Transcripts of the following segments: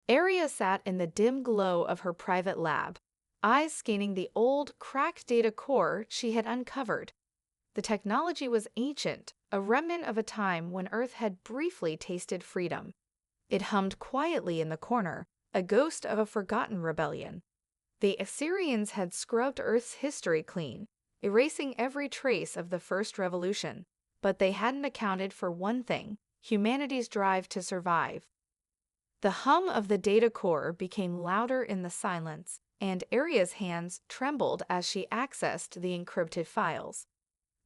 Aria sat in the dim glow of her private lab, eyes scanning the old, cracked data core she had uncovered. The technology was ancient, a remnant of a time when Earth had briefly tasted freedom. It hummed quietly in the corner, a ghost of a forgotten rebellion. The Assyrians had scrubbed Earth's history clean, erasing every trace of the First Revolution. But they hadn't accounted for one thing: humanity's drive to survive. The hum of the data core became louder in the silence, and Aria's hands trembled as she accessed the encrypted files.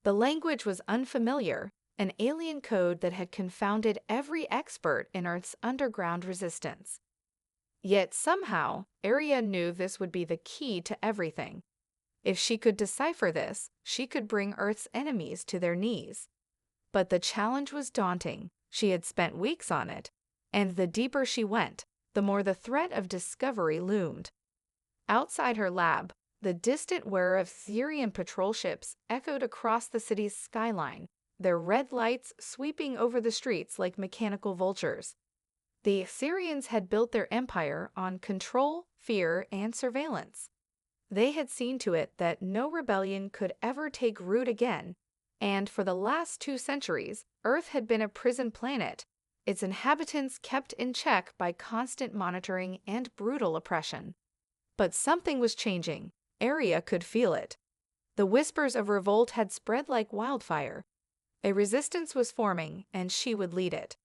The language was unfamiliar, an alien code that had confounded every expert in Earth's underground resistance. Yet somehow, Aria knew this would be the key to everything. If she could decipher this, she could bring Earth's enemies to their knees. But the challenge was daunting. She had spent weeks on it, and the deeper she went, the more the threat of discovery loomed. Outside her lab, the distant whir of Syrian patrol ships echoed across the city's skyline, their red lights sweeping over the streets like mechanical vultures. The Assyrians had built their empire on control, fear, and surveillance. They had seen to it that no rebellion could ever take root again, and for the last 2 centuries, Earth had been a prison planet, its inhabitants kept in check by constant monitoring and brutal oppression. But something was changing. Aria could feel it. The whispers of revolt had spread like wildfire. A resistance was forming, and she would lead it.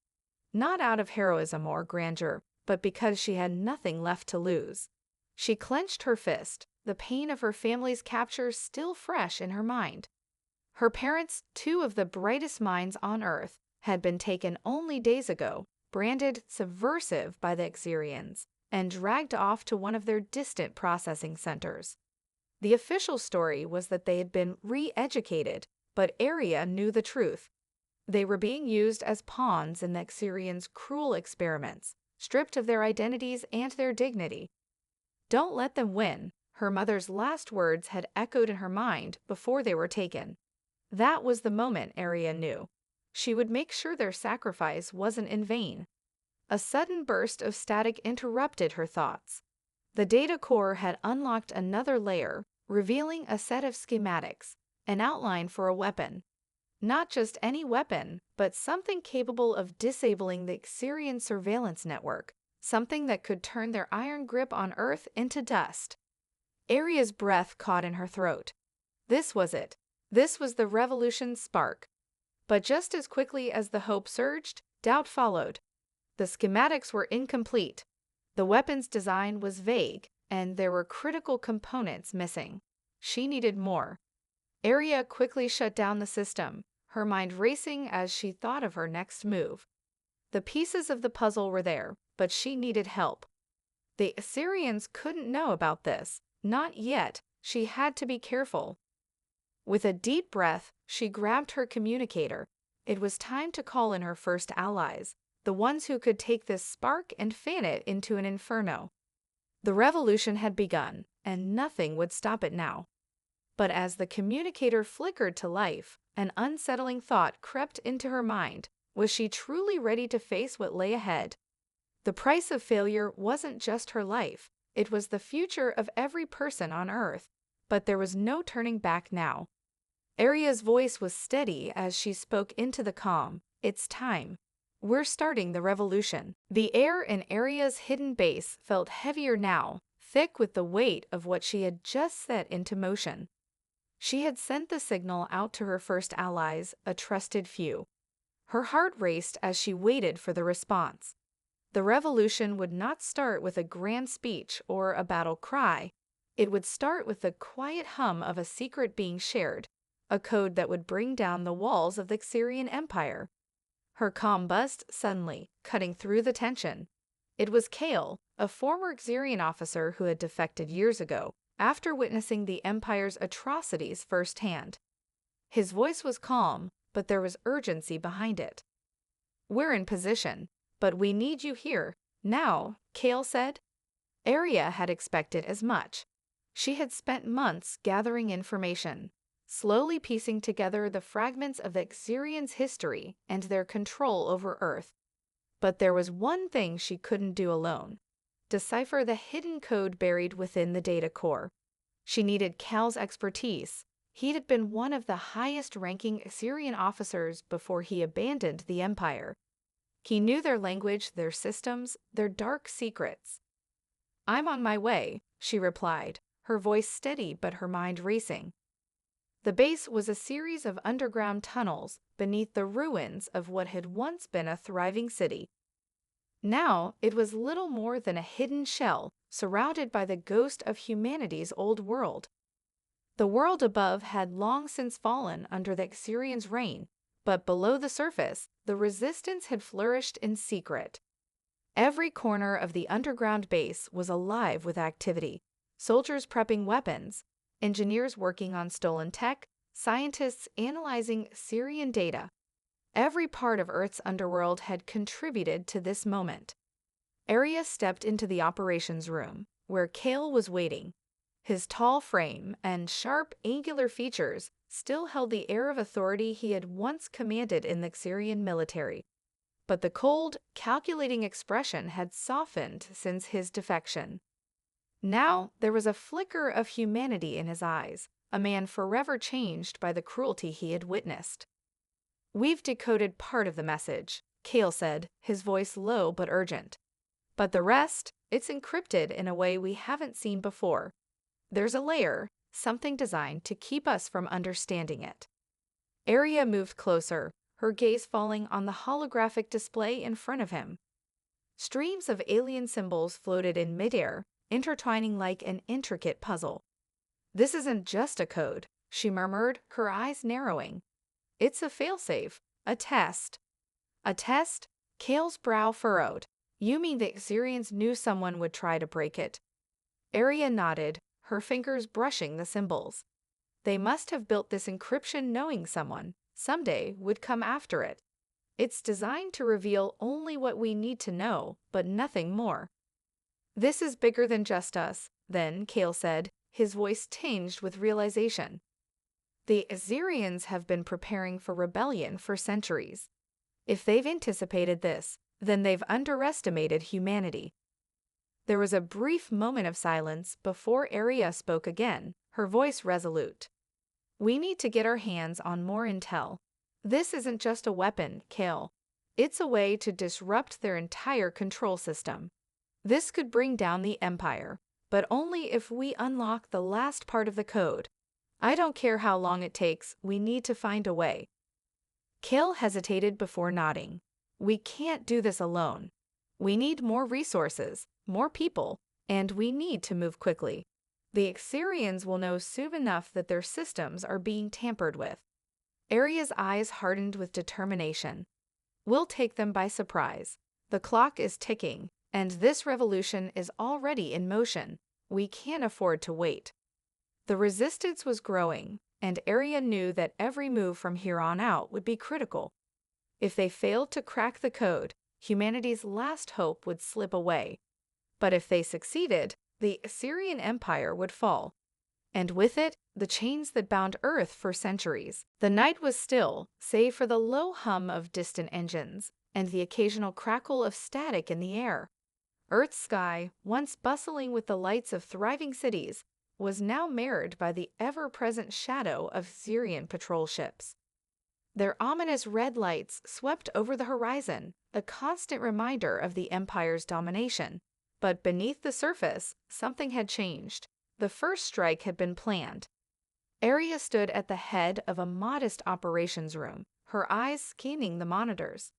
Not out of heroism or grandeur, but because she had nothing left to lose. She clenched her fist, the pain of her family's capture still fresh in her mind. Her parents, 2 of the brightest minds on Earth, had been taken only days ago, branded subversive by the Assyrians, and dragged off to one of their distant processing centers. The official story was that they had been re-educated, but Aria knew the truth. They were being used as pawns in the Assyrians' cruel experiments, stripped of their identities and their dignity. "Don't let them win," her mother's last words had echoed in her mind before they were taken. That was the moment Aria knew. She would make sure their sacrifice wasn't in vain. A sudden burst of static interrupted her thoughts. The data core had unlocked another layer, revealing a set of schematics, an outline for a weapon. Not just any weapon, but something capable of disabling the Assyrian surveillance network, something that could turn their iron grip on Earth into dust. Aria's breath caught in her throat. This was it. This was the revolution's spark. But just as quickly as the hope surged, doubt followed. The schematics were incomplete. The weapon's design was vague, and there were critical components missing. She needed more. Aria quickly shut down the system, her mind racing as she thought of her next move. The pieces of the puzzle were there, but she needed help. The Assyrians couldn't know about this. Not yet. She had to be careful. With a deep breath, she grabbed her communicator. It was time to call in her first allies, the ones who could take this spark and fan it into an inferno. The revolution had begun, and nothing would stop it now. But as the communicator flickered to life, an unsettling thought crept into her mind. Was she truly ready to face what lay ahead? The price of failure wasn't just her life, it was the future of every person on Earth. But there was no turning back now. Aria's voice was steady as she spoke into the calm. "It's time. We're starting the revolution." The air in Aria's hidden base felt heavier now, thick with the weight of what she had just set into motion. She had sent the signal out to her first allies, a trusted few. Her heart raced as she waited for the response. The revolution would not start with a grand speech or a battle cry. It would start with the quiet hum of a secret being shared, a code that would bring down the walls of the Assyrian Empire. Her calm buzzed suddenly, cutting through the tension. It was Kale, a former Assyrian officer who had defected years ago, after witnessing the Empire's atrocities firsthand. His voice was calm, but there was urgency behind it. "We're in position, but we need you here, now," Kale said. Aria had expected as much. She had spent months gathering information, slowly piecing together the fragments of the Assyrians' history and their control over Earth. But there was one thing she couldn't do alone. decipher the hidden code buried within the data core. She needed Cal's expertise. He had been one of the highest-ranking Assyrian officers before he abandoned the Empire. He knew their language, their systems, their dark secrets. "I'm on my way," she replied, her voice steady but her mind racing. The base was a series of underground tunnels beneath the ruins of what had once been a thriving city. Now it was little more than a hidden shell surrounded by the ghost of humanity's old world. The world above had long since fallen under the Assyrians' reign, but below the surface, the resistance had flourished in secret. Every corner of the underground base was alive with activity: soldiers prepping weapons, engineers working on stolen tech, scientists analyzing Assyrian data. Every part of Earth's underworld had contributed to this moment. Arya stepped into the operations room, where Cal was waiting. His tall frame and sharp, angular features still held the air of authority he had once commanded in the Assyrian military. But the cold, calculating expression had softened since his defection. Now there was a flicker of humanity in his eyes, a man forever changed by the cruelty he had witnessed. "We've decoded part of the message," Cal said, his voice low but urgent. "But the rest, it's encrypted in a way we haven't seen before. There's a layer, something designed to keep us from understanding it." Arya moved closer, her gaze falling on the holographic display in front of him. Streams of alien symbols floated in midair, intertwining like an intricate puzzle. "This isn't just a code," she murmured, her eyes narrowing. "It's a failsafe, a test." "A test?" Cal's brow furrowed. "You mean the Assyrians knew someone would try to break it?" Arya nodded, her fingers brushing the symbols. "They must have built this encryption knowing someone, someday, would come after it. It's designed to reveal only what we need to know, but nothing more." "This is bigger than just us," then Cal said, his voice tinged with realization. "The Assyrians have been preparing for rebellion for centuries. If they've anticipated this, then they've underestimated humanity." There was a brief moment of silence before Arya spoke again, her voice resolute. "We need to get our hands on more intel. This isn't just a weapon, Cal. It's a way to disrupt their entire control system. This could bring down the Empire, but only if we unlock the last part of the code. I don't care how long it takes, we need to find a way." Cal hesitated before nodding. "We can't do this alone. We need more resources, more people, and we need to move quickly. The Assyrians will know soon enough that their systems are being tampered with." Arya's eyes hardened with determination. "We'll take them by surprise. The clock is ticking, and this revolution is already in motion. We can't afford to wait." The resistance was growing, and Arya knew that every move from here on out would be critical. If they failed to crack the code, humanity's last hope would slip away. But if they succeeded, the Assyrian Empire would fall. And with it, the chains that bound Earth for centuries. The night was still, save for the low hum of distant engines, and the occasional crackle of static in the air. Earth's sky, once bustling with the lights of thriving cities, was now mirrored by the ever-present shadow of Assyrian patrol ships. Their ominous red lights swept over the horizon, a constant reminder of the Empire's domination. But beneath the surface, something had changed. The first strike had been planned. Arya stood at the head of a modest operations room, her eyes scanning the monitors.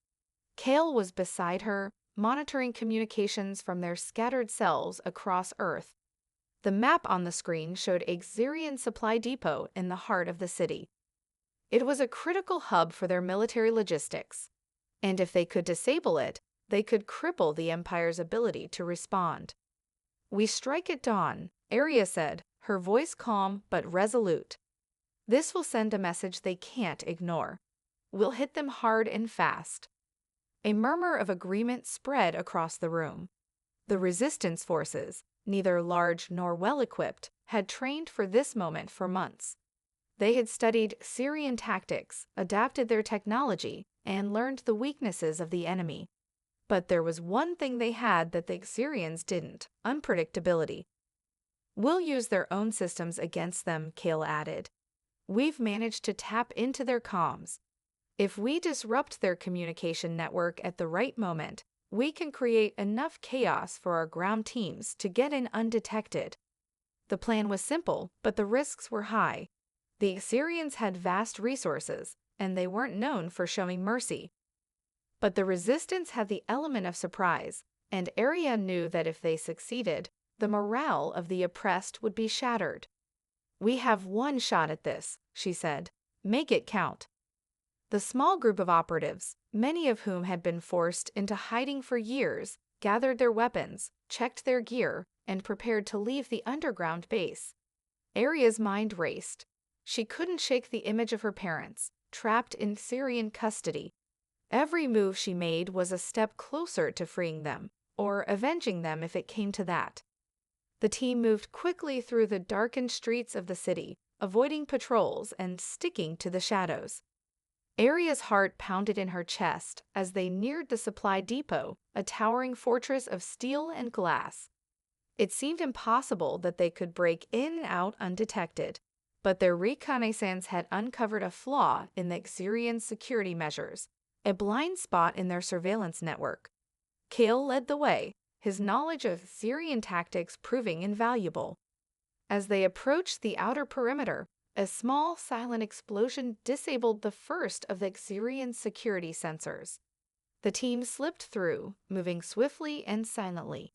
Cal was beside her, monitoring communications from their scattered cells across Earth. The map on the screen showed a Assyrian supply depot in the heart of the city. It was a critical hub for their military logistics, and if they could disable it, they could cripple the Empire's ability to respond. "We strike at dawn," Arya said, her voice calm but resolute. "This will send a message they can't ignore. We'll hit them hard and fast." A murmur of agreement spread across the room. The resistance forces, neither large nor well-equipped, had trained for this moment for months. They had studied Syrian tactics, adapted their technology, and learned the weaknesses of the enemy. But there was one thing they had that the Xerians didn't: unpredictability. "We'll use their own systems against them," Kale added. "We've managed to tap into their comms. If we disrupt their communication network at the right moment, we can create enough chaos for our ground teams to get in undetected." The plan was simple, but the risks were high. The Xerians had vast resources, and they weren't known for showing mercy. But the Resistance had the element of surprise, and Arya knew that if they succeeded, the morale of the oppressed would be shattered. "We have one shot at this," she said. "Make it count." The small group of operatives, many of whom had been forced into hiding for years, gathered their weapons, checked their gear, and prepared to leave the underground base. Arya's mind raced. She couldn't shake the image of her parents, trapped in Syrian custody. Every move she made was a step closer to freeing them, or avenging them if it came to that. The team moved quickly through the darkened streets of the city, avoiding patrols and sticking to the shadows. Arya's heart pounded in her chest as they neared the supply depot, a towering fortress of steel and glass. It seemed impossible that they could break in and out undetected, but their reconnaissance had uncovered a flaw in the Xerian security measures, a blind spot in their surveillance network. Kale led the way, his knowledge of Xerian tactics proving invaluable. As they approached the outer perimeter, a small, silent explosion disabled the first of the Xerian security sensors. The team slipped through, moving swiftly and silently.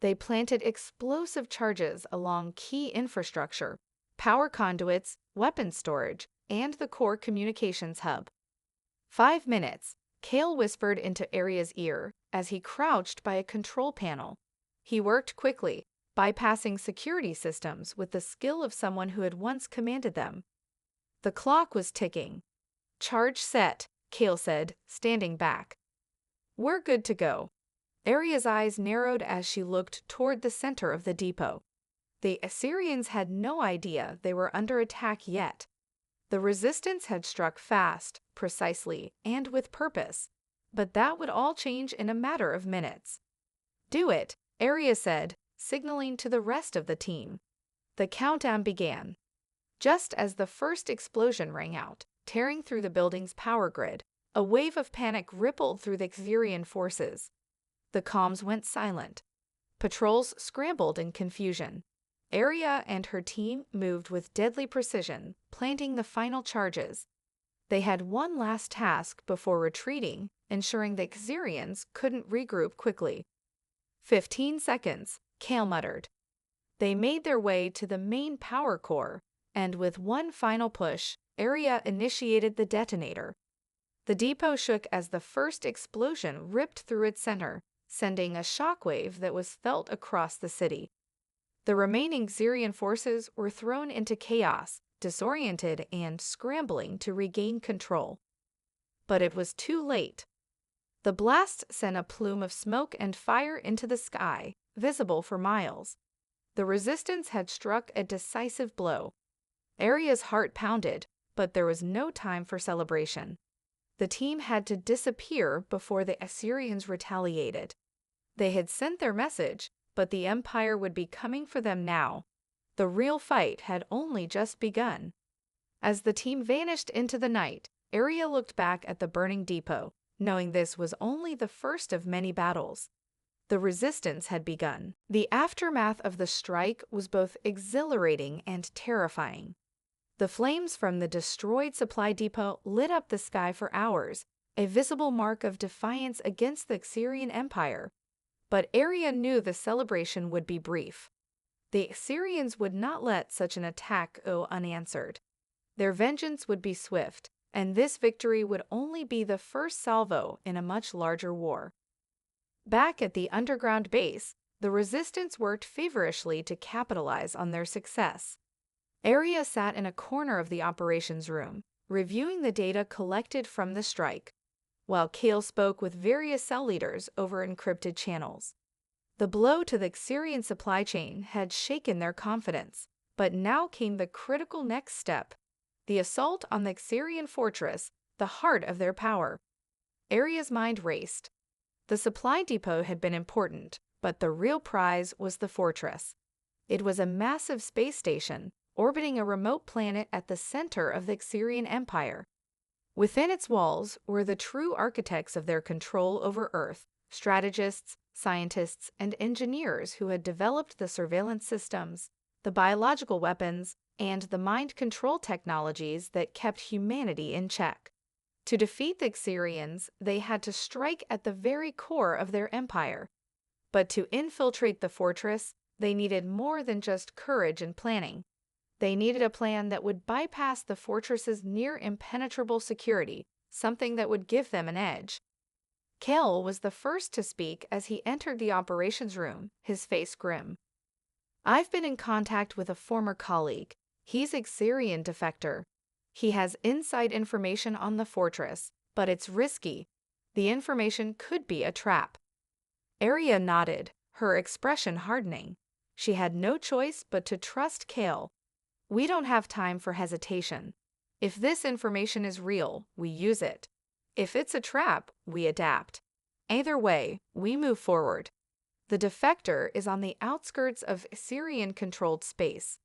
They planted explosive charges along key infrastructure, power conduits, weapon storage, and the core communications hub. 5 minutes, Kale whispered into Arya's ear as he crouched by a control panel. He worked quickly, bypassing security systems with the skill of someone who had once commanded them. The clock was ticking. "Charge set," Kale said, standing back. "We're good to go." Arya's eyes narrowed as she looked toward the center of the depot. The Assyrians had no idea they were under attack yet. The Resistance had struck fast, precisely, and with purpose, but that would all change in a matter of minutes. "Do it," Arya said, signaling to the rest of the team. The countdown began. Just as the first explosion rang out, tearing through the building's power grid, a wave of panic rippled through the Xerian forces. The comms went silent. Patrols scrambled in confusion. Arya and her team moved with deadly precision, planting the final charges. They had one last task before retreating, ensuring the Xerians couldn't regroup quickly. 15 seconds, Kale muttered. They made their way to the main power core, and with one final push, Arya initiated the detonator. The depot shook as the first explosion ripped through its center, sending a shockwave that was felt across the city. The remaining Xerian forces were thrown into chaos, disoriented and scrambling to regain control. But it was too late. The blast sent a plume of smoke and fire into the sky, visible for miles. The Resistance had struck a decisive blow. Arya's heart pounded, but there was no time for celebration. The team had to disappear before the Assyrians retaliated. They had sent their message, but the Empire would be coming for them now. The real fight had only just begun. As the team vanished into the night, Arya looked back at the burning depot, knowing this was only the first of many battles. The Resistance had begun. The aftermath of the strike was both exhilarating and terrifying. The flames from the destroyed supply depot lit up the sky for hours, a visible mark of defiance against the Xerian Empire. But Arya knew the celebration would be brief. The Assyrians would not let such an attack go unanswered. Their vengeance would be swift, and this victory would only be the first salvo in a much larger war. Back at the underground base, the Resistance worked feverishly to capitalize on their success. Arya sat in a corner of the operations room, reviewing the data collected from the strike, while Kale spoke with various cell leaders over encrypted channels. The blow to the Xerian supply chain had shaken their confidence, but now came the critical next step: the assault on the Xerian fortress, the heart of their power. Arya's mind raced. The supply depot had been important, but the real prize was the fortress. It was a massive space station, orbiting a remote planet at the center of the Xerian Empire. Within its walls were the true architects of their control over Earth, strategists, scientists, and engineers who had developed the surveillance systems, the biological weapons, and the mind control technologies that kept humanity in check. To defeat the Xerians, they had to strike at the very core of their empire. But to infiltrate the fortress, they needed more than just courage and planning. They needed a plan that would bypass the fortress's near impenetrable security, something that would give them an edge. Kale was the first to speak as he entered the operations room, his face grim. "I've been in contact with a former colleague. He's a Xerian defector. He has inside information on the fortress, but it's risky. The information could be a trap." Arya nodded, her expression hardening. She had no choice but to trust Kale. "We don't have time for hesitation. If this information is real, we use it. If it's a trap, we adapt. Either way, we move forward. The defector is on the outskirts of Xerian-controlled space.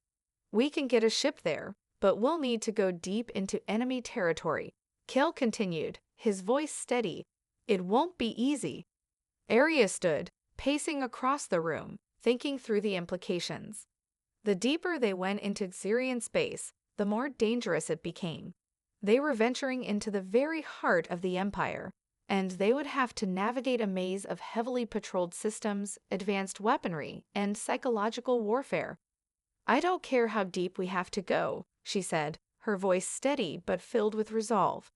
We can get a ship there, but we'll need to go deep into enemy territory." Kale continued, his voice steady. "It won't be easy." Arya stood, pacing across the room, thinking through the implications. The deeper they went into Xerian space, the more dangerous it became. They were venturing into the very heart of the Empire, and they would have to navigate a maze of heavily patrolled systems, advanced weaponry, and psychological warfare. "I don't care how deep we have to go," she said, her voice steady but filled with resolve.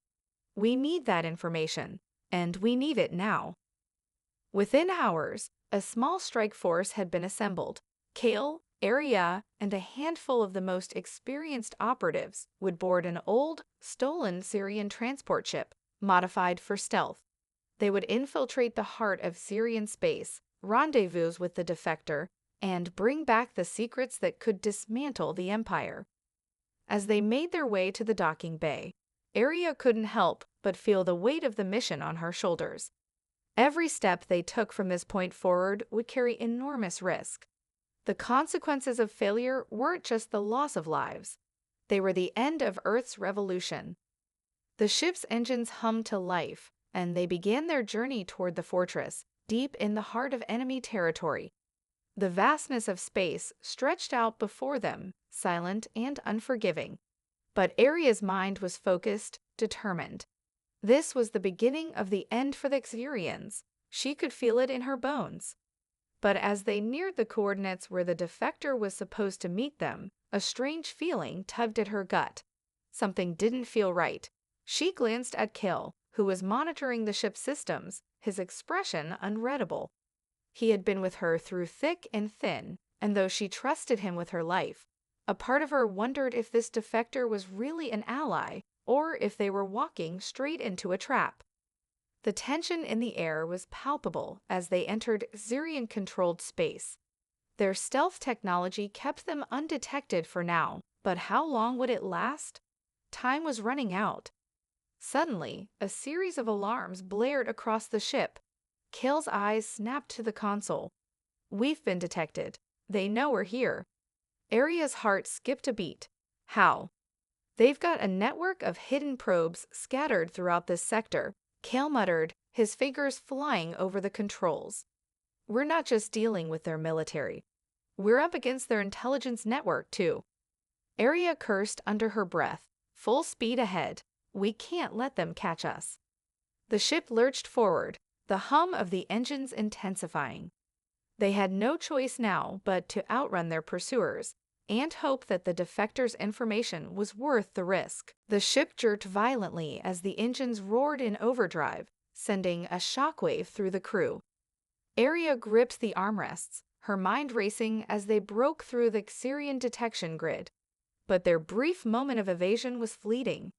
"We need that information, and we need it now." Within hours, a small strike force had been assembled. Kale, Arya, and a handful of the most experienced operatives would board an old, stolen Xerian transport ship, modified for stealth. They would infiltrate the heart of Xerian space, rendezvous with the defector, and bring back the secrets that could dismantle the Empire. As they made their way to the docking bay, Arya couldn't help but feel the weight of the mission on her shoulders. Every step they took from this point forward would carry enormous risk. The consequences of failure weren't just the loss of lives. They were the end of Earth's revolution. The ship's engines hummed to life, and they began their journey toward the fortress, deep in the heart of enemy territory. The vastness of space stretched out before them, silent and unforgiving. But Arya's mind was focused, determined. This was the beginning of the end for the Xerians. She could feel it in her bones. But as they neared the coordinates where the defector was supposed to meet them, a strange feeling tugged at her gut. Something didn't feel right. She glanced at Kale, who was monitoring the ship's systems, his expression unreadable. He had been with her through thick and thin, and though she trusted him with her life, a part of her wondered if this defector was really an ally, or if they were walking straight into a trap. The tension in the air was palpable as they entered Xerian-controlled space. Their stealth technology kept them undetected for now, but how long would it last? Time was running out. Suddenly, a series of alarms blared across the ship. Kale's eyes snapped to the console. "We've been detected. They know we're here." Arya's heart skipped a beat. "How?" "They've got a network of hidden probes scattered throughout this sector," Kale muttered, his fingers flying over the controls. "We're not just dealing with their military. We're up against their intelligence network, too." Arya cursed under her breath. "Full speed ahead. We can't let them catch us." The ship lurched forward, the hum of the engines intensifying. They had no choice now but to outrun their pursuers and hope that the defector's information was worth the risk. The ship jerked violently as the engines roared in overdrive, sending a shockwave through the crew. Arya gripped the armrests, her mind racing as they broke through the Xerian detection grid. But their brief moment of evasion was fleeting.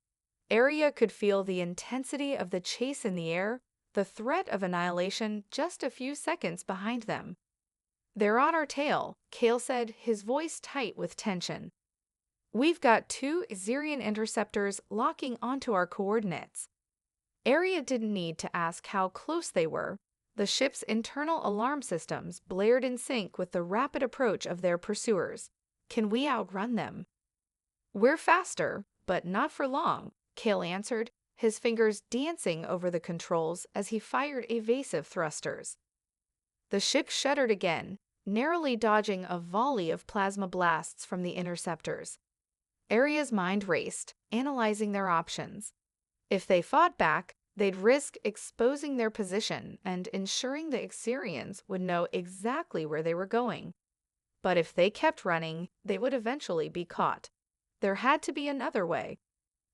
Arya could feel the intensity of the chase in the air, the threat of annihilation just a few seconds behind them. "They're on our tail," Kale said, his voice tight with tension. "We've got 2 Xerian interceptors locking onto our coordinates." Arya didn't need to ask how close they were. The ship's internal alarm systems blared in sync with the rapid approach of their pursuers. Can we outrun them? We're faster, but not for long, Cale answered, his fingers dancing over the controls as he fired evasive thrusters. The ship shuddered again, narrowly dodging a volley of plasma blasts from the interceptors. Aria's mind raced, analyzing their options. If they fought back, they'd risk exposing their position and ensuring the Exyrians would know exactly where they were going. But if they kept running, they would eventually be caught. There had to be another way.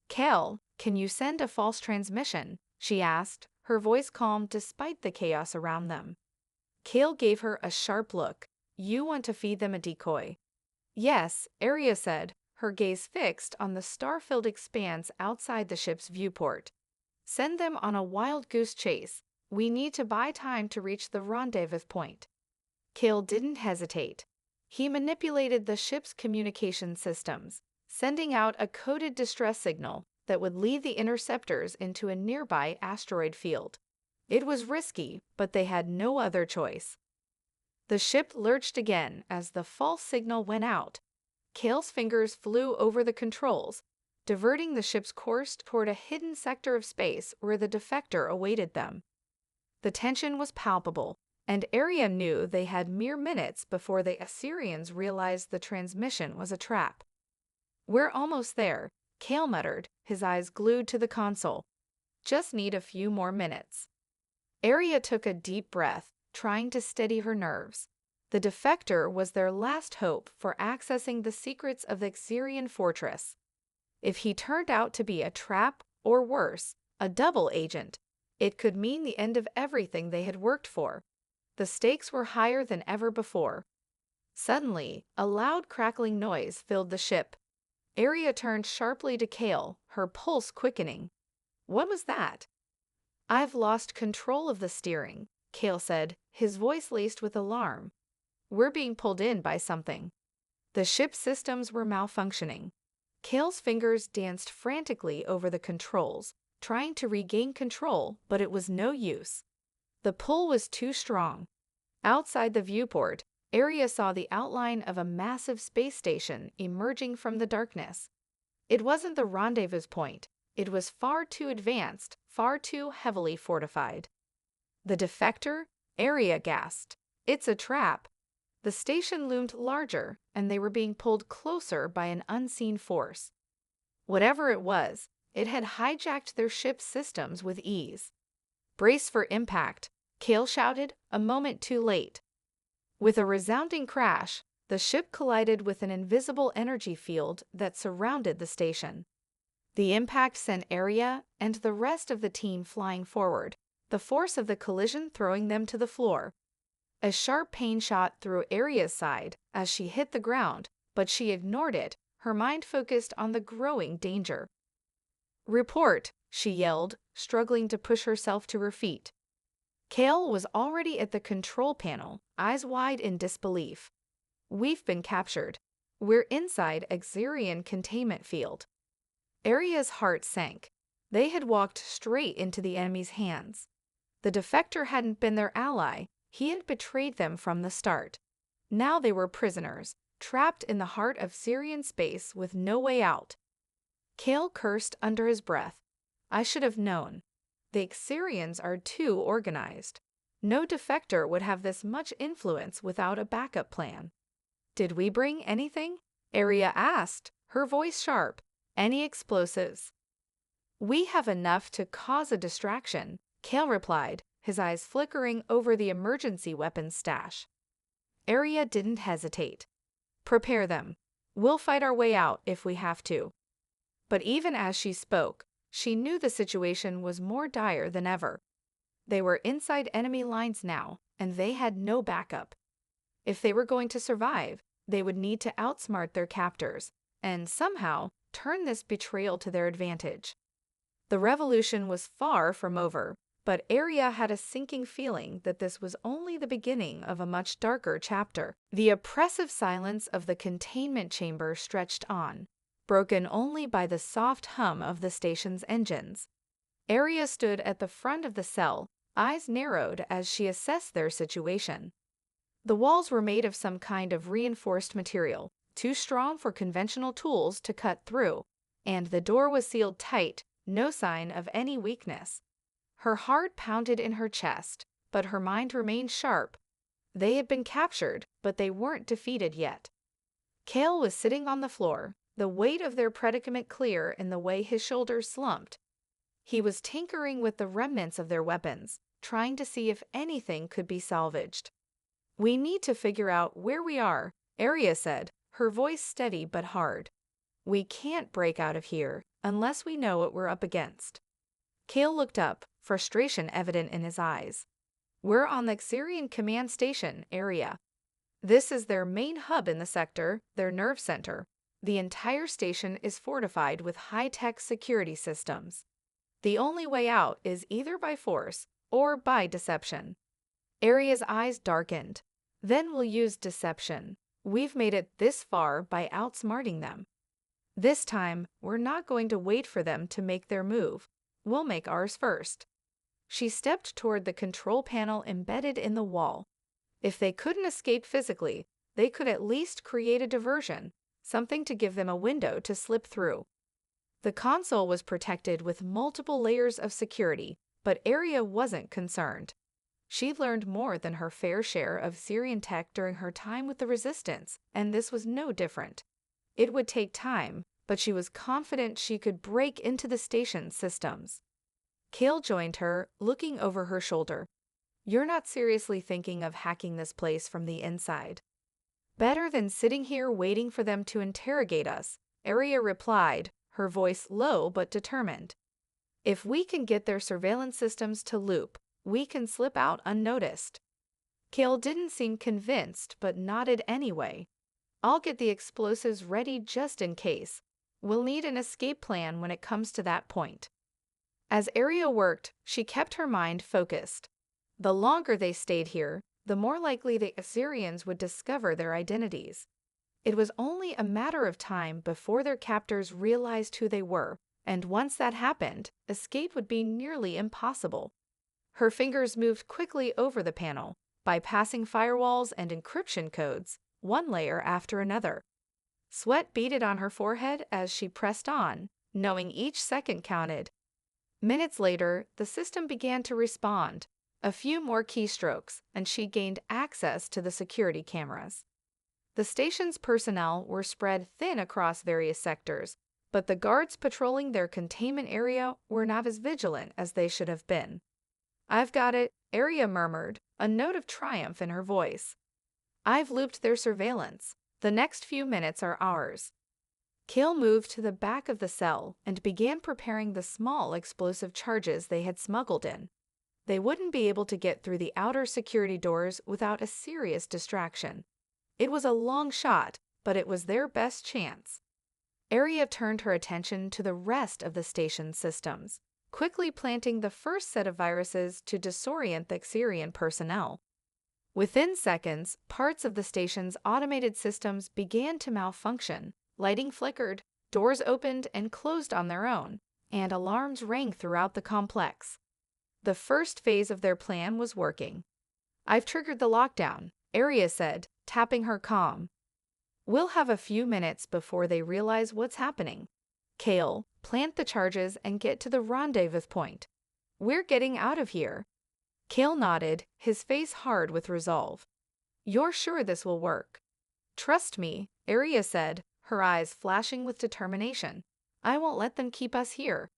Cale, can you send a false transmission? She asked, her voice calm despite the chaos around them. Cale gave her a sharp look. You want to feed them a decoy? Yes, Aria said, her gaze fixed on the star-filled expanse outside the ship's viewport. Send them on a wild goose chase. We need to buy time to reach the rendezvous point. Cale didn't hesitate. He manipulated the ship's communication systems, sending out a coded distress signal that would lead the interceptors into a nearby asteroid field. It was risky, but they had no other choice. The ship lurched again as the false signal went out. Cale's fingers flew over the controls, diverting the ship's course toward a hidden sector of space where the defector awaited them. The tension was palpable, and Aria knew they had mere minutes before the Exyrians realized the transmission was a trap. We're almost there, Cale muttered, his eyes glued to the console. Just need a few more minutes. Aria took a deep breath, trying to steady her nerves. The defector was their last hope for accessing the secrets of the Exyrian fortress. If he turned out to be a trap, or worse, a double agent, it could mean the end of everything they had worked for. The stakes were higher than ever before. Suddenly, a loud crackling noise filled the ship. Aria turned sharply to Cale, her pulse quickening. What was that? I've lost control of the steering, Cale said, his voice laced with alarm. We're being pulled in by something. The ship's systems were malfunctioning. Cale's fingers danced frantically over the controls, trying to regain control, but it was no use. The pull was too strong. Outside the viewport, Aria saw the outline of a massive space station emerging from the darkness. It wasn't the rendezvous point. It was far too advanced, far too heavily fortified. The defector? Aria gasped. It's a trap. The station loomed larger, and they were being pulled closer by an unseen force. Whatever it was, it had hijacked their ship's systems with ease. Brace for impact, Cale shouted, a moment too late. With a resounding crash, the ship collided with an invisible energy field that surrounded the station. The impact sent Aria and the rest of the team flying forward, the force of the collision throwing them to the floor. A sharp pain shot through Aria's side as she hit the ground, but she ignored it, her mind focused on the growing danger. Report, she yelled, struggling to push herself to her feet. Cale was already at the control panel, eyes wide in disbelief. We've been captured. We're inside Exyrian containment field. Aria's heart sank. They had walked straight into the enemy's hands. The defector hadn't been their ally. He had betrayed them from the start. Now they were prisoners, trapped in the heart of Syrian space with no way out. Cale cursed under his breath. I should have known. The Exyrians are too organized. No defector would have this much influence without a backup plan. Did we bring anything? Aria asked, her voice sharp. Any explosives? We have enough to cause a distraction, Cale replied, his eyes flickering over the emergency weapons stash. Aria didn't hesitate. Prepare them. We'll fight our way out if we have to. But even as she spoke, she knew the situation was more dire than ever. They were inside enemy lines now, and they had no backup. If they were going to survive, they would need to outsmart their captors, and somehow turn this betrayal to their advantage. The revolution was far from over, but Aria had a sinking feeling that this was only the beginning of a much darker chapter. The oppressive silence of the containment chamber stretched on, broken only by the soft hum of the station's engines. Aria stood at the front of the cell, eyes narrowed as she assessed their situation. The walls were made of some kind of reinforced material, too strong for conventional tools to cut through, and the door was sealed tight, no sign of any weakness. Her heart pounded in her chest, but her mind remained sharp. They had been captured, but they weren't defeated yet. Cale was sitting on the floor, the weight of their predicament clear in the way his shoulders slumped. He was tinkering with the remnants of their weapons, trying to see if anything could be salvaged. "We need to figure out where we are," Arya said, her voice steady but hard. "We can't break out of here unless we know what we're up against." Cale looked up, frustration evident in his eyes. "We're on the Xerian command station area. This is their main hub in the sector, their nerve center. The entire station is fortified with high-tech security systems. The only way out is either by force or by deception." Arya's eyes darkened. "Then we'll use deception. We've made it this far by outsmarting them. This time, we're not going to wait for them to make their move. We'll make ours first." She stepped toward the control panel embedded in the wall. If they couldn't escape physically, they could at least create a diversion, something to give them a window to slip through. The console was protected with multiple layers of security, but Arya wasn't concerned. She learned more than her fair share of Xerian tech during her time with the Resistance, and this was no different. It would take time, but she was confident she could break into the station's systems. Cale joined her, looking over her shoulder. "You're not seriously thinking of hacking this place from the inside?" "Better than sitting here waiting for them to interrogate us," Arya replied, her voice low but determined. "If we can get their surveillance systems to loop, we can slip out unnoticed." Cale didn't seem convinced but nodded anyway. "I'll get the explosives ready just in case. We'll need an escape plan when it comes to that point." As Arya worked, she kept her mind focused. The longer they stayed here, the more likely the Xerians would discover their identities. It was only a matter of time before their captors realized who they were, and once that happened, escape would be nearly impossible. Her fingers moved quickly over the panel, bypassing firewalls and encryption codes, one layer after another. Sweat beaded on her forehead as she pressed on, knowing each second counted. Minutes later, the system began to respond. A few more keystrokes, and she gained access to the security cameras. The station's personnel were spread thin across various sectors, but the guards patrolling their containment area were not as vigilant as they should have been. "I've got it," Arya murmured, a note of triumph in her voice. "I've looped their surveillance. The next few minutes are ours." Cale moved to the back of the cell and began preparing the small explosive charges they had smuggled in. They wouldn't be able to get through the outer security doors without a serious distraction. It was a long shot, but it was their best chance. Arya turned her attention to the rest of the station's systems, quickly planting the first set of viruses to disorient the Xerian personnel. Within seconds, parts of the station's automated systems began to malfunction. Lighting flickered, doors opened and closed on their own, and alarms rang throughout the complex. The first phase of their plan was working. "I've triggered the lockdown," Arya said, tapping her comm. "We'll have a few minutes before they realize what's happening. Cale, plant the charges and get to the rendezvous point. We're getting out of here." Cale nodded, his face hard with resolve. "You're sure this will work?" "Trust me," Arya said, her eyes flashing with determination. "I won't let them keep us here."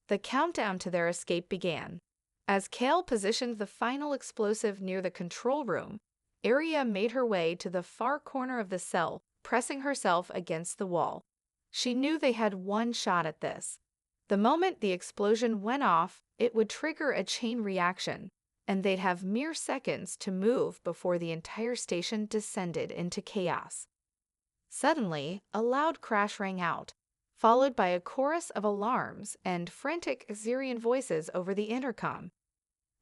The countdown to their escape began. As Cale positioned the final explosive near the control room, Arya made her way to the far corner of the cell, pressing herself against the wall. She knew they had one shot at this. The moment the explosion went off, it would trigger a chain reaction, and they'd have mere seconds to move before the entire station descended into chaos. Suddenly, a loud crash rang out, followed by a chorus of alarms and frantic Xerian voices over the intercom.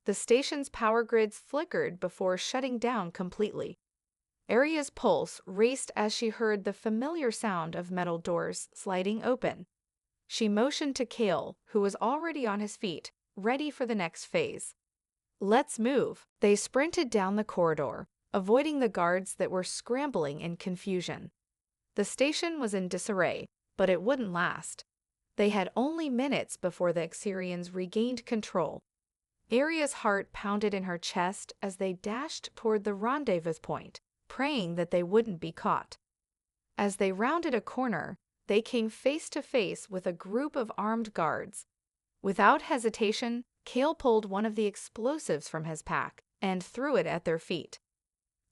The station's power grids flickered before shutting down completely. Arya's pulse raced as she heard the familiar sound of metal doors sliding open. She motioned to Cale, who was already on his feet, ready for the next phase. Let's move. They sprinted down the corridor, avoiding the guards that were scrambling in confusion. The station was in disarray, but it wouldn't last. They had only minutes before the Xerians regained control. Aria's heart pounded in her chest as they dashed toward the rendezvous point, praying that they wouldn't be caught. As they rounded a corner, they came face to face with a group of armed guards. Without hesitation, Kale pulled one of the explosives from his pack and threw it at their feet.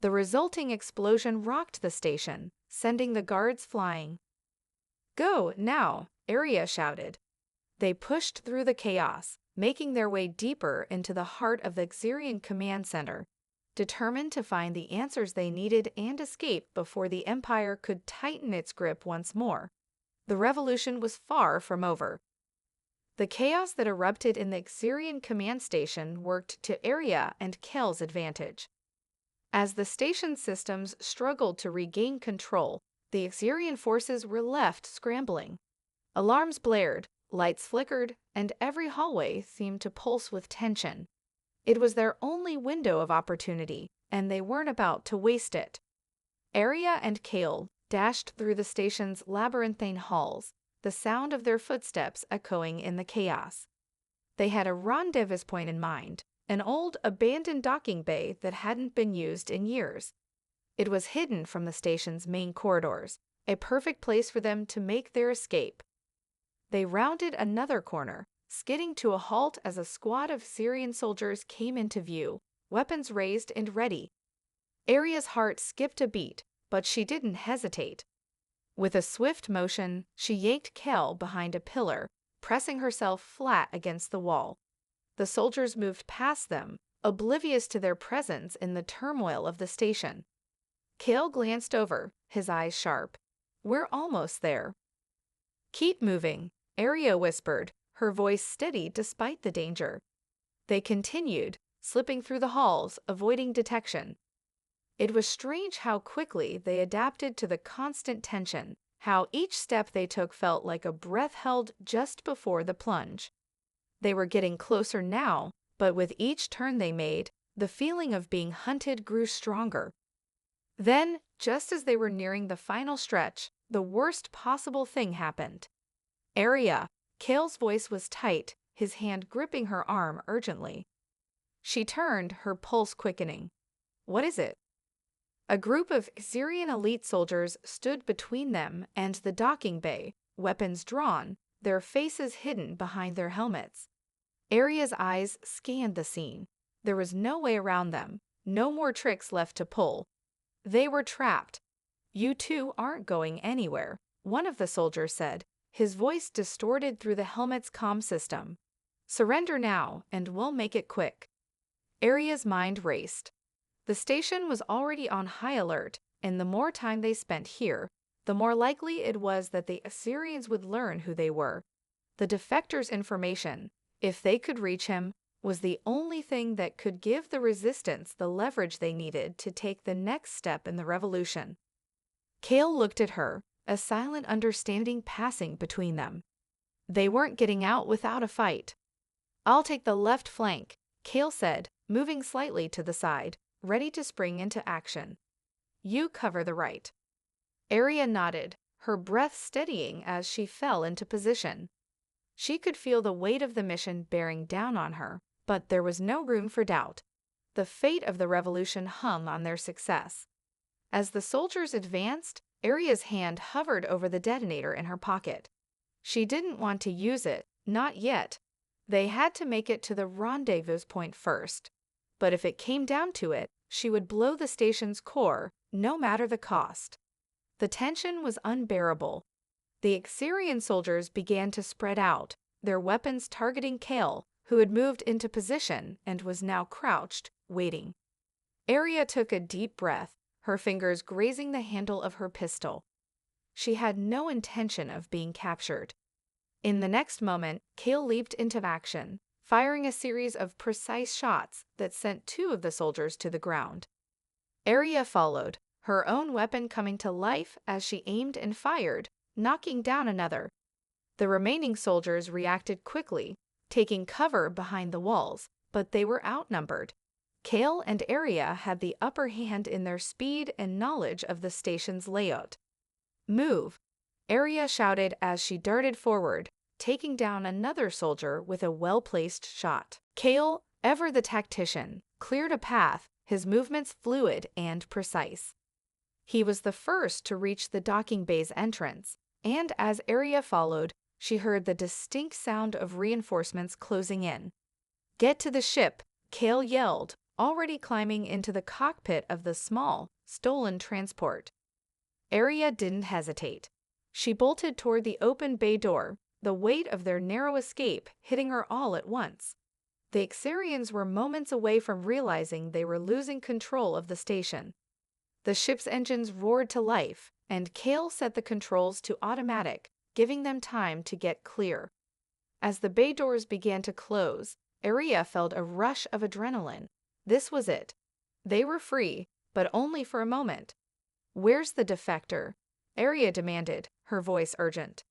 The resulting explosion rocked the station, sending the guards flying. "Go, now!" Aria shouted. They pushed through the chaos, making their way deeper into the heart of the Xerian command center, determined to find the answers they needed and escape before the Empire could tighten its grip once more. The revolution was far from over. The chaos that erupted in the Xerian command station worked to Aria and Kale's advantage. As the station's systems struggled to regain control, the Xerian forces were left scrambling. Alarms blared, lights flickered, and every hallway seemed to pulse with tension. It was their only window of opportunity, and they weren't about to waste it. Aria and Kale dashed through the station's labyrinthine halls, the sound of their footsteps echoing in the chaos. They had a rendezvous point in mind, an old, abandoned docking bay that hadn't been used in years. It was hidden from the station's main corridors, a perfect place for them to make their escape. They rounded another corner, skidding to a halt as a squad of Xerian soldiers came into view, weapons raised and ready. Aria's heart skipped a beat, but she didn't hesitate. With a swift motion, she yanked Kel behind a pillar, pressing herself flat against the wall. The soldiers moved past them, oblivious to their presence in the turmoil of the station. Kel glanced over, his eyes sharp. "We're almost there." "Keep moving," Aria whispered, her voice steady despite the danger. They continued, slipping through the halls, avoiding detection. It was strange how quickly they adapted to the constant tension, how each step they took felt like a breath held just before the plunge. They were getting closer now, but with each turn they made, the feeling of being hunted grew stronger. Then, just as they were nearing the final stretch, the worst possible thing happened. "Aria!" Kale's voice was tight, his hand gripping her arm urgently. She turned, her pulse quickening. "What is it?" A group of Xerian elite soldiers stood between them and the docking bay, weapons drawn, their faces hidden behind their helmets. Aria's eyes scanned the scene. There was no way around them, no more tricks left to pull. They were trapped. "You two aren't going anywhere," one of the soldiers said, his voice distorted through the helmet's comm system. "Surrender now, and we'll make it quick." Aria's mind raced. The station was already on high alert, and the more time they spent here, the more likely it was that the Assyrians would learn who they were. The defector's information, if they could reach him, was the only thing that could give the resistance the leverage they needed to take the next step in the revolution. Kale looked at her, a silent understanding passing between them. They weren't getting out without a fight. "I'll take the left flank," Kale said, moving slightly to the side, ready to spring into action. "You cover the right." Aria nodded, her breath steadying as she fell into position. She could feel the weight of the mission bearing down on her, but there was no room for doubt. The fate of the revolution hung on their success. As the soldiers advanced, Aria's hand hovered over the detonator in her pocket. She didn't want to use it, not yet. They had to make it to the rendezvous point first. But if it came down to it, she would blow the station's core, no matter the cost. The tension was unbearable. The Xerian soldiers began to spread out, their weapons targeting Kale, who had moved into position and was now crouched, waiting. Aria took a deep breath, her fingers grazing the handle of her pistol. She had no intention of being captured. In the next moment, Kale leaped into action, firing a series of precise shots that sent two of the soldiers to the ground. Aria followed, her own weapon coming to life as she aimed and fired, knocking down another. The remaining soldiers reacted quickly, taking cover behind the walls, but they were outnumbered. Kale and Arya had the upper hand in their speed and knowledge of the station's layout. "Move!" Arya shouted as she darted forward, taking down another soldier with a well-placed shot. Kale, ever the tactician, cleared a path, his movements fluid and precise. He was the first to reach the docking bay's entrance, and as Arya followed, she heard the distinct sound of reinforcements closing in. "Get to the ship!" Kale yelled, already climbing into the cockpit of the small, stolen transport. Arya didn't hesitate. She bolted toward the open bay door, the weight of their narrow escape hitting her all at once. The Ixarians were moments away from realizing they were losing control of the station. The ship's engines roared to life, and Kale set the controls to automatic, giving them time to get clear. As the bay doors began to close, Arya felt a rush of adrenaline. This was it. They were free, but only for a moment. "Where's the defector?" Arya demanded, her voice urgent.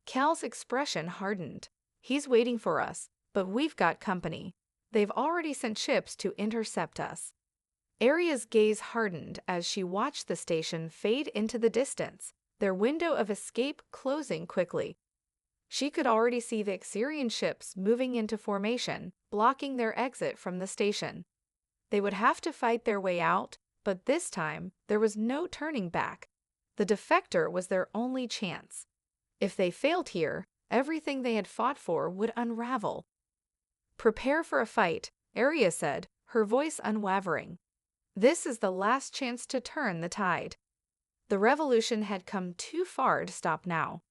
Cal's expression hardened. "He's waiting for us, but we've got company. They've already sent ships to intercept us." Arya's gaze hardened as she watched the station fade into the distance, their window of escape closing quickly. She could already see the Ixarian ships moving into formation, blocking their exit from the station. They would have to fight their way out, but this time there was no turning back. The defector was their only chance. If they failed here, everything they had fought for would unravel. "Prepare for a fight," Arya said, her voice unwavering. "This is the last chance to turn the tide." The revolution had come too far to stop now.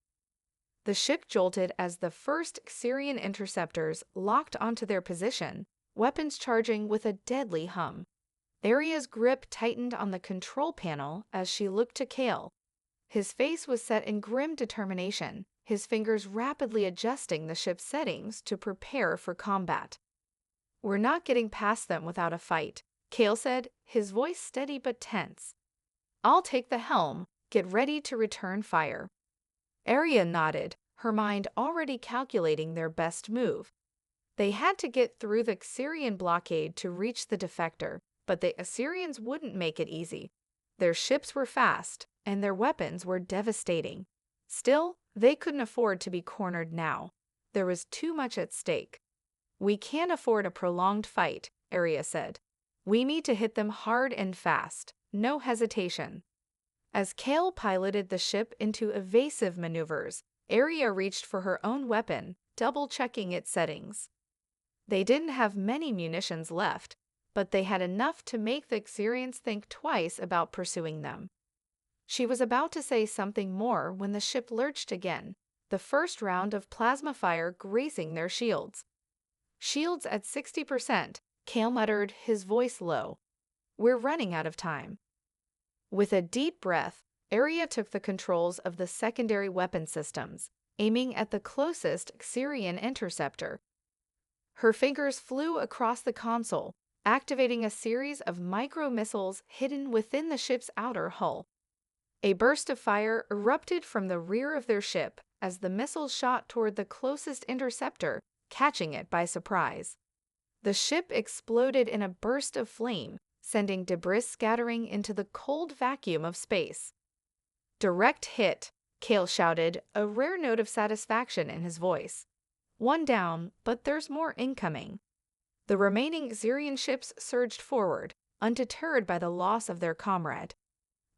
The ship jolted as the first Ixarian interceptors locked onto their position, weapons charging with a deadly hum. Arya's grip tightened on the control panel as she looked to Kale. His face was set in grim determination, his fingers rapidly adjusting the ship's settings to prepare for combat. "We're not getting past them without a fight," Kale said, his voice steady but tense. "I'll take the helm. Get ready to return fire." Arya nodded, her mind already calculating their best move. They had to get through the Ixarian blockade to reach the defector, but the Assyrians wouldn't make it easy. Their ships were fast, and their weapons were devastating. Still, they couldn't afford to be cornered now. There was too much at stake. "We can't afford a prolonged fight," Arya said. "We need to hit them hard and fast, no hesitation." As Kale piloted the ship into evasive maneuvers, Arya reached for her own weapon, double-checking its settings. They didn't have many munitions left, but they had enough to make the Ixarians think twice about pursuing them. She was about to say something more when the ship lurched again, the first round of plasma fire grazing their shields. "Shields at 60%, Kale muttered, his voice low. "We're running out of time." With a deep breath, Arya took the controls of the secondary weapon systems, aiming at the closest Ixarian interceptor. Her fingers flew across the console, activating a series of micro-missiles hidden within the ship's outer hull. A burst of fire erupted from the rear of their ship as the missiles shot toward the closest interceptor, catching it by surprise. The ship exploded in a burst of flame, sending debris scattering into the cold vacuum of space. "Direct hit," Kale shouted, a rare note of satisfaction in his voice. "One down, but there's more incoming." The remaining Ixarian ships surged forward, undeterred by the loss of their comrade.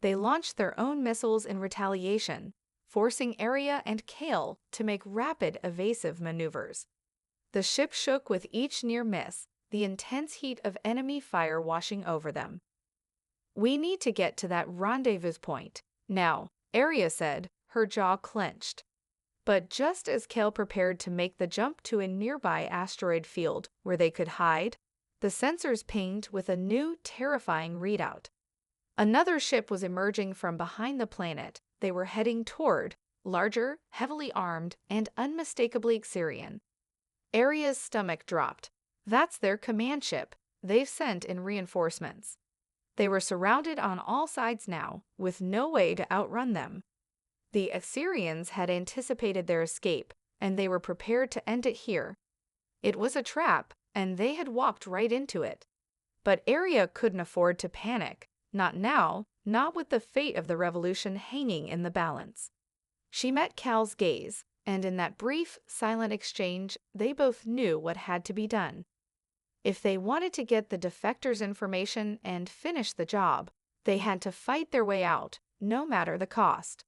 They launched their own missiles in retaliation, forcing Arya and Kale to make rapid evasive maneuvers. The ship shook with each near miss, the intense heat of enemy fire washing over them. "We need to get to that rendezvous point now," Arya said, her jaw clenched. But just as Kale prepared to make the jump to a nearby asteroid field where they could hide, the sensors pinged with a new, terrifying readout. Another ship was emerging from behind the planet they were heading toward, larger, heavily armed, and unmistakably Ixarian. Arya's stomach dropped. That's their command ship. They've sent in reinforcements. They were surrounded on all sides now, with no way to outrun them. The Ixarians had anticipated their escape, and they were prepared to end it here. It was a trap, and they had walked right into it. But Arya couldn't afford to panic. Not now, not with the fate of the revolution hanging in the balance. She met Cal's gaze, and in that brief, silent exchange, they both knew what had to be done. If they wanted to get the defectors' information and finish the job, they had to fight their way out, no matter the cost.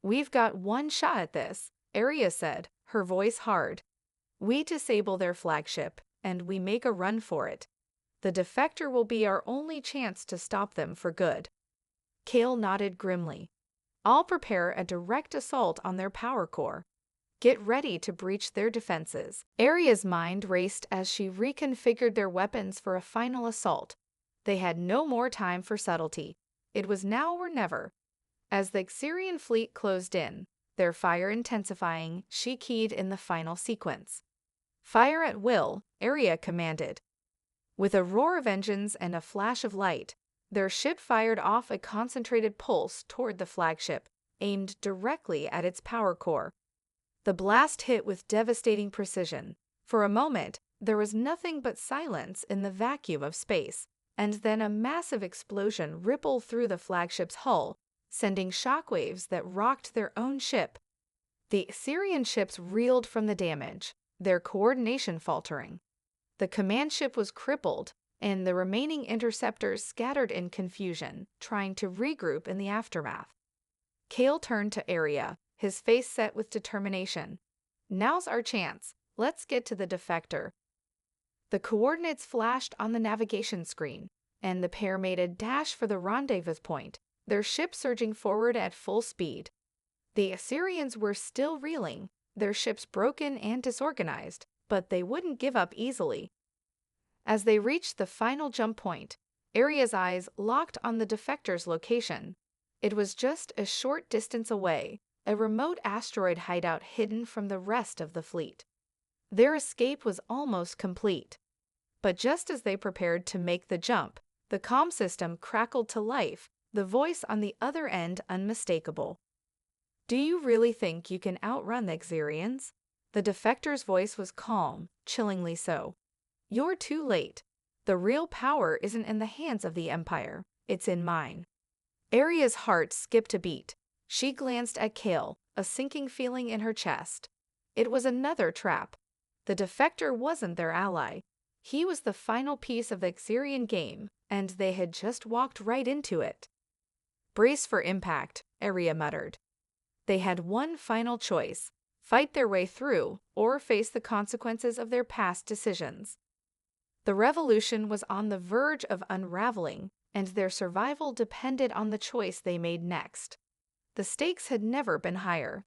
"We've got one shot at this," Arya said, her voice hard. "We disable their flagship, and we make a run for it. The defector will be our only chance to stop them for good." Cal nodded grimly. "I'll prepare a direct assault on their power core. Get ready to breach their defenses." Arya's mind raced as she reconfigured their weapons for a final assault. They had no more time for subtlety. It was now or never. As the Xerian fleet closed in, their fire intensifying, she keyed in the final sequence. "Fire at will," Arya commanded. With a roar of engines and a flash of light, their ship fired off a concentrated pulse toward the flagship, aimed directly at its power core. The blast hit with devastating precision. For a moment, there was nothing but silence in the vacuum of space, and then a massive explosion rippled through the flagship's hull, sending shockwaves that rocked their own ship. The Xerian ships reeled from the damage, their coordination faltering. The command ship was crippled, and the remaining interceptors scattered in confusion, trying to regroup in the aftermath. Cal turned to Arya, his face set with determination. "Now's our chance. Let's get to the defector." The coordinates flashed on the navigation screen, and the pair made a dash for the rendezvous point, their ship surging forward at full speed. The Assyrians were still reeling, their ships broken and disorganized, but they wouldn't give up easily. As they reached the final jump point, Arya's eyes locked on the defector's location. It was just a short distance away, a remote asteroid hideout hidden from the rest of the fleet. Their escape was almost complete. But just as they prepared to make the jump, the comm system crackled to life, the voice on the other end unmistakable. "Do you really think you can outrun the Xerians?" The defector's voice was calm, chillingly so. "You're too late. The real power isn't in the hands of the Empire, it's in mine." Arya's heart skipped a beat. She glanced at Cal, a sinking feeling in her chest. It was another trap. The defector wasn't their ally. He was the final piece of the Xerian game, and they had just walked right into it. "Brace for impact," Arya muttered. They had one final choice: fight their way through, or face the consequences of their past decisions. The revolution was on the verge of unraveling, and their survival depended on the choice they made next. The stakes had never been higher.